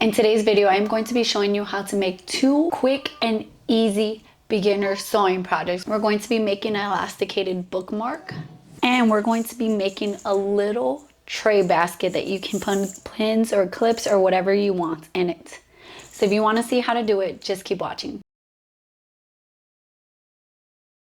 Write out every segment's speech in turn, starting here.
In today's video, I'm going to be showing you how to make two quick and easy beginner sewing projects. We're going to be making an elasticated bookmark, and we're going to be making a little tray basket that you can put pins or clips or whatever you want in it. So if you want to see how to do it, just keep watching.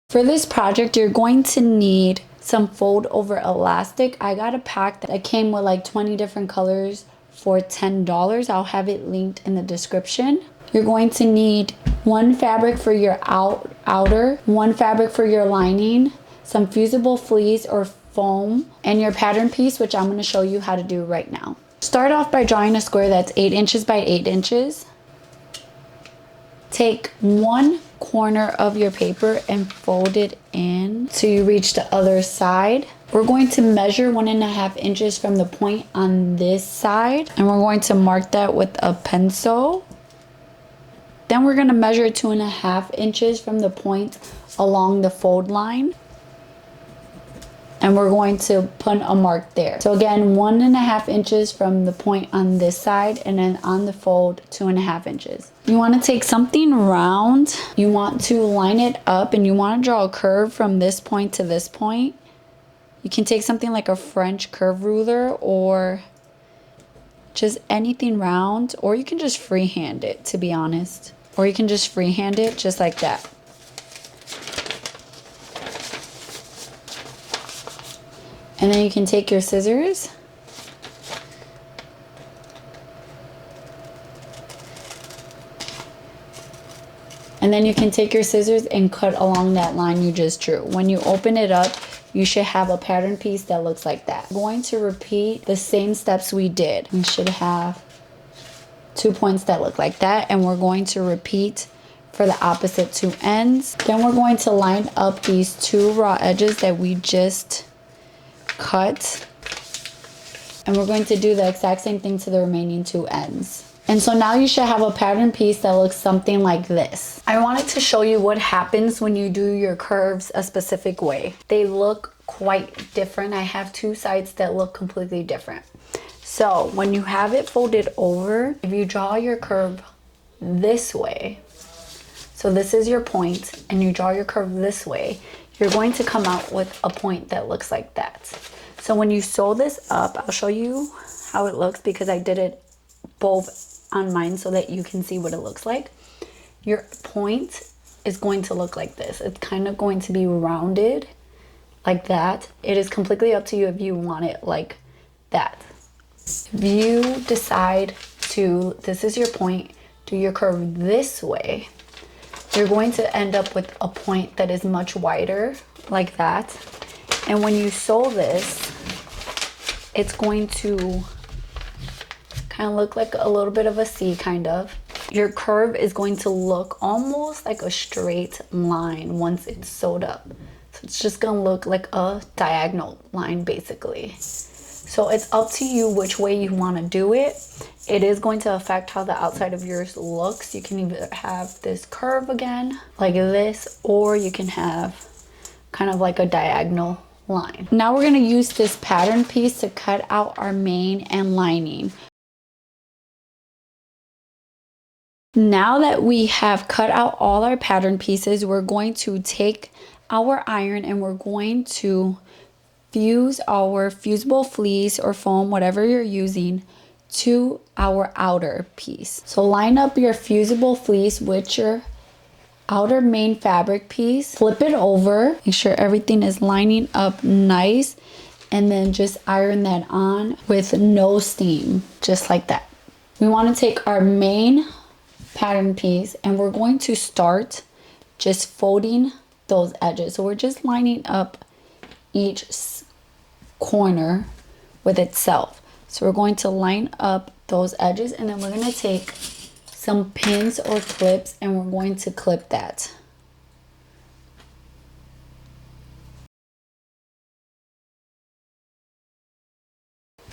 For this project, you're going to need some fold over elastic. I got a pack that came with like 20 different colors for $10. I'll have it linked in the description. You're going to need one fabric for your outer, one fabric for your lining, some fusible fleece or foam, and your pattern piece, which I'm going to show you how to do right now. Start off by drawing a square that's 8 inches by 8 inches. Take one corner of your paper and fold it in till you reach the other side. We're going to measure 1.5 inches from the point on this side, and we're going to mark that with a pencil. Then we're going to measure 2.5 inches from the point along the fold line, and we're going to put a mark there. So again, 1.5 inches from the point on this side, and then on the fold 2.5 inches. You want to take something round, you want to line it up, and you want to draw a curve from this point to this point. You can take something like a French curve ruler or just anything round, or you can just freehand it, to be honest. Or you can just freehand it just like that. And then you can take your scissors and cut along that line you just drew. When you open it up, you should have a pattern piece that looks like that. I'm going to repeat the same steps we did. We should have 2 points that look like that, and we're going to repeat for the opposite two ends. Then we're going to line up these two raw edges that we just cut, and we're going to do the exact same thing to the remaining two ends. And so now you should have a pattern piece that looks something like this. I wanted to show you what happens when you do your curves a specific way. They look quite different. I have two sides that look completely different. So when you have it folded over, if you draw your curve this way, so this is your point, and you draw your curve this way, you're going to come out with a point that looks like that. So when you sew this up, I'll show you how it looks because I did it both on mine so that you can see what it looks like. Your point is going to look like this. It's kind of going to be rounded like that. It is completely up to you if you want it like that. If you decide to, this is your point, do your curve this way, you're going to end up with a point that is much wider like that. And when you sew this, it's going to kind of look like a little bit of a C kind of. Your curve is going to look almost like a straight line once it's sewed up. So it's just gonna look like a diagonal line basically. So it's up to you which way you want to do it. It is going to affect how the outside of yours looks. You can either have this curve again like this, or you can have kind of like a diagonal line. Now we're going to use this pattern piece to cut out our main and lining. Now that we have cut out all our pattern pieces, we're going to take our iron and we're going to fuse our fusible fleece or foam, whatever you're using, to our outer piece. So line up your fusible fleece with your outer main fabric piece, flip it over, make sure everything is lining up nice, and then just iron that on with no steam, just like that. We want to take our main pattern piece and we're going to start just folding those edges. So we're just lining up each corner with itself. So we're going to line up those edges, and then we're going to take some pins or clips and we're going to clip that.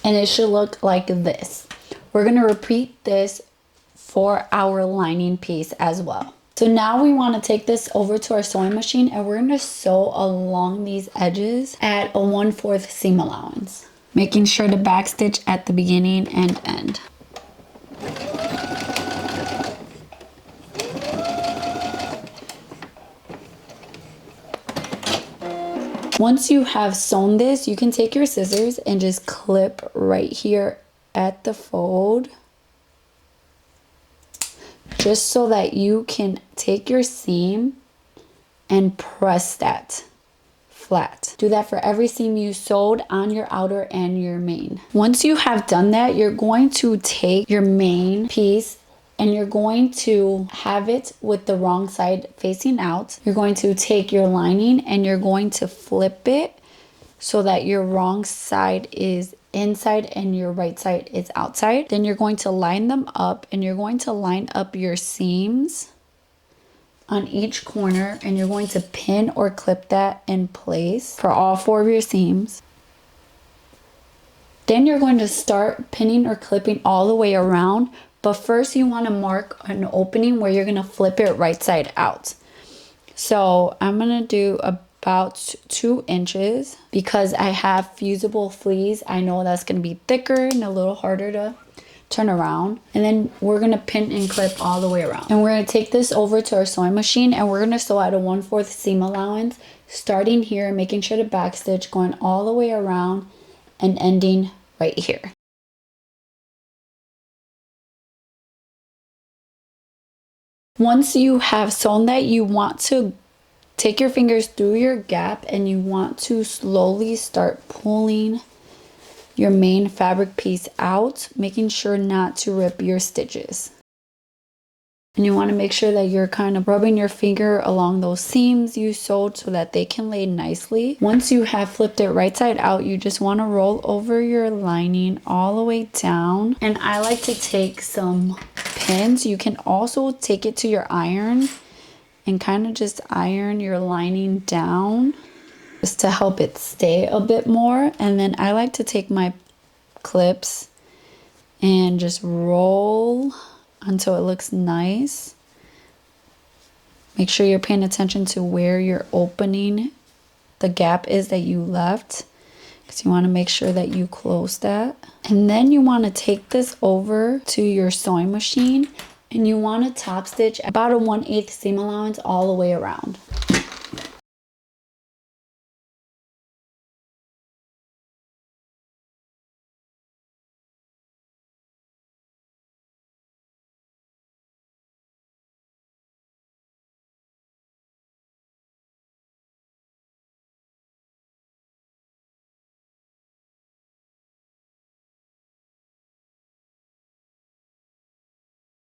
And it should look like this. We're going to repeat this for our lining piece as well. So now we want to take this over to our sewing machine, and we're going to sew along these edges at a 1/4 seam allowance, making sure to backstitch at the beginning and end. Once you have sewn this, you can take your scissors and just clip right here at the fold, just so that you can take your seam and press that flat. Do that for every seam you sewed on your outer and your main. Once you have done that, you're going to take your main piece and you're going to have it with the wrong side facing out. You're going to take your lining and you're going to flip it so that your wrong side is inside and your right side is outside. Then you're going to line them up and you're going to line up your seams on each corner and you're going to pin or clip that in place for all 4 of your seams. Then you're going to start pinning or clipping all the way around, but first you want to mark an opening where you're going to flip it right side out. So I'm going to do about 2 inches because I have fusible fleece. I know that's going to be thicker and a little harder to turn around. And then we're going to pin and clip all the way around. And we're going to take this over to our sewing machine and we're going to sew at a 1/4 seam allowance, starting here, making sure to back stitch, going all the way around and ending right here. Once you have sewn that, you want to take your fingers through your gap and you want to slowly start pulling your main fabric piece out, making sure not to rip your stitches. And you want to make sure that you're kind of rubbing your finger along those seams you sewed so that they can lay nicely. Once you have flipped it right side out, you just want to roll over your lining all the way down. And I like to take some pins. You can also take it to your iron and kind of just iron your lining down just to help it stay a bit more. And then I like to take my clips and just roll until it looks nice. Make sure you're paying attention to where you're opening the gap is that you left, because you want to make sure that you close that. And then you want to take this over to your sewing machine and you want to top stitch about a 1/8 seam allowance all the way around.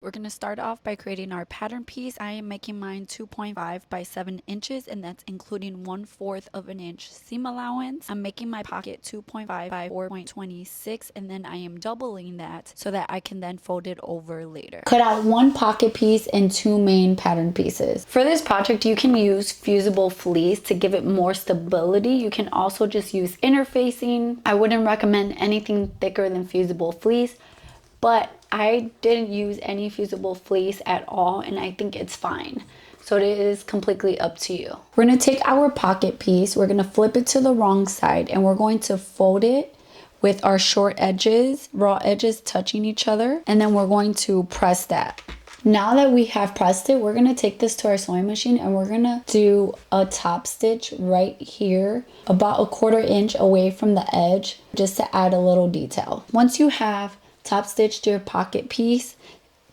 We're going to start off by creating our pattern piece. I am making mine 2.5 by 7 inches, and that's including 1/4 of an inch seam allowance. I'm making my pocket 2.5 by 4.26, and then I am doubling that so that I can then fold it over later. Cut out 1 pocket piece and 2 main pattern pieces. For this project, you can use fusible fleece to give it more stability. You can also just use interfacing. I wouldn't recommend anything thicker than fusible fleece, but I didn't use any fusible fleece at all, and I think it's fine. So it is completely up to you. We're going to take our pocket piece, we're going to flip it to the wrong side, and we're going to fold it with our short edges, raw edges touching each other, and then we're going to press that. Now that we have pressed it, we're going to take this to our sewing machine and we're going to do a top stitch right here, about a 1/4 inch away from the edge, just to add a little detail. Once you have top stitched your pocket piece,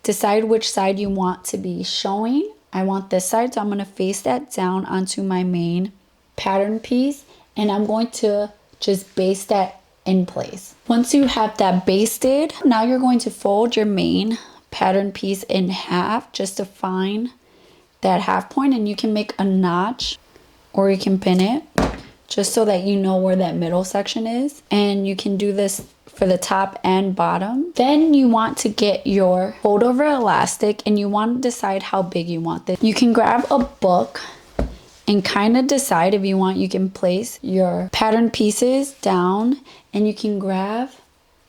decide which side you want to be showing. I want this side, so I'm going to face that down onto my main pattern piece, and I'm going to just baste that in place. Once you have that basted, now you're going to fold your main pattern piece in half just to find that half point, and you can make a notch or you can pin it just so that you know where that middle section is. And you can do this for the top and bottom. Then you want to get your fold over elastic and you want to decide how big you want this. You can grab a book and kind of decide if you want. You can place your pattern pieces down and you can grab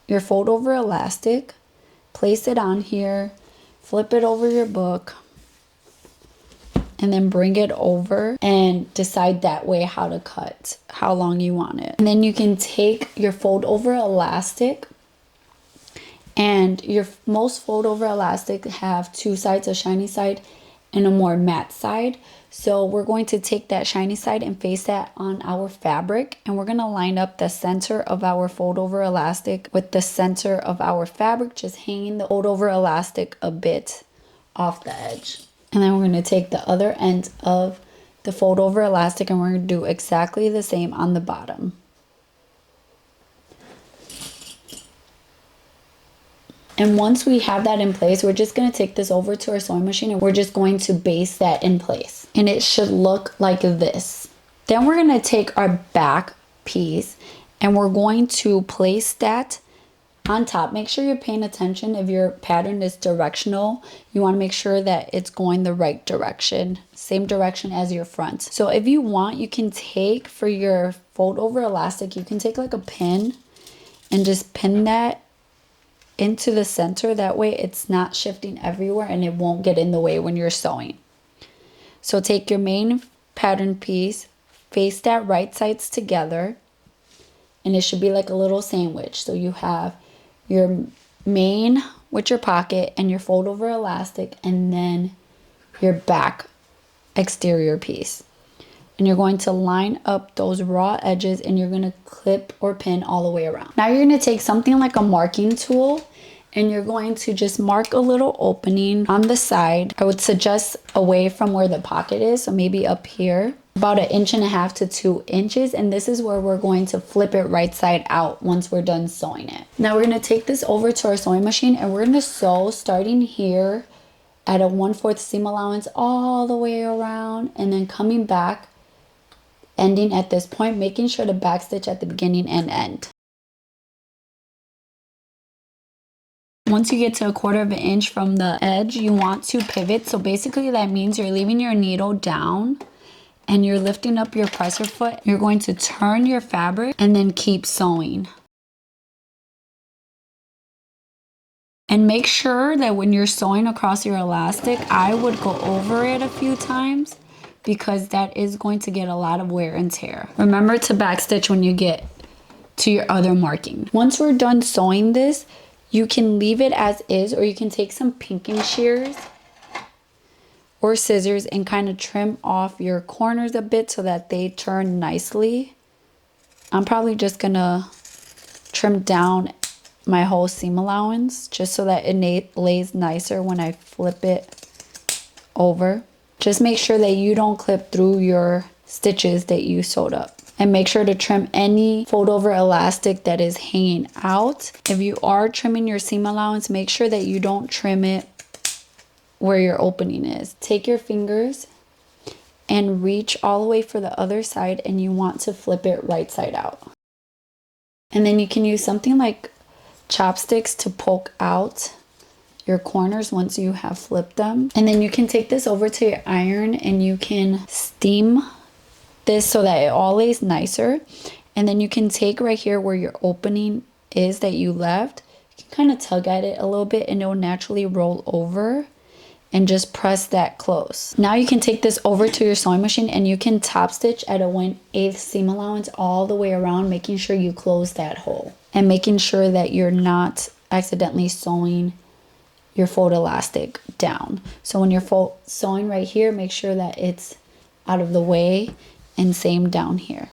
your fold over elastic, place it on here, flip it over your book, and then bring it over and decide that way how to cut, how long you want it. And then you can take your fold over elastic And your most fold over elastic have two sides, a shiny side and a more matte side. So we're going to take that shiny side and face that on our fabric, and we're going to line up the center of our fold over elastic with the center of our fabric, just hanging the fold over elastic a bit off the edge. And then we're going to take the other end of the fold over elastic and we're going to do exactly the same on the bottom. And once we have that in place, we're just going to take this over to our sewing machine and we're just going to baste that in place. And it should look like this. Then we're going to take our back piece and we're going to place that on top. Make sure you're paying attention. If your pattern is directional, you want to make sure that it's going the right direction, same direction as your front. So if you want, you can take, for your fold over elastic, you can take like a pin and just pin that into the center. That way it's not shifting everywhere and it won't get in the way when you're sewing. So take your main pattern piece, face that right sides together, and it should be like a little sandwich. So you have your main with your pocket and your fold over elastic, and then your back exterior piece. And you're going to line up those raw edges and you're going to clip or pin all the way around. Now you're going to take something like a marking tool and you're going to just mark a little opening on the side. I would suggest away from where the pocket is, so maybe up here, about 1.5 inches to 2 inches. And this is where we're going to flip it right side out once we're done sewing it. Now we're going to take this over to our sewing machine and we're going to sew starting here at a 1/4 seam allowance all the way around, and then coming back, ending at this point, making sure to backstitch at the beginning and end. Once you get to 1/4 inch from the edge, you want to pivot. So basically that means you're leaving your needle down and you're lifting up your presser foot. You're going to turn your fabric and then keep sewing. And make sure that when you're sewing across your elastic, I would go over it a few times because that is going to get a lot of wear and tear. Remember to backstitch when you get to your other marking. Once we're done sewing this, you can leave it as is, or you can take some pinking shears or scissors and kind of trim off your corners a bit so that they turn nicely. I'm probably just gonna trim down my whole seam allowance just so that it lays nicer when I flip it over. Just make sure that you don't clip through your stitches that you sewed up. And make sure to trim any fold over elastic that is hanging out. If you are trimming your seam allowance, make sure that you don't trim it where your opening is. Take your fingers and reach all the way for the other side, and you want to flip it right side out. And then you can use something like chopsticks to poke out your corners once you have flipped them. And then you can take this over to your iron and you can steam this so that it all lays nicer. And then you can take right here where your opening is that you left, you can kind of tug at it a little bit and it will naturally roll over, and just press that close. Now you can take this over to your sewing machine and you can top stitch at a 1/8 seam allowance all the way around, making sure you close that hole and making sure that you're not accidentally sewing your fold elastic down. So when you're sewing right here, make sure that it's out of the way, and same down here.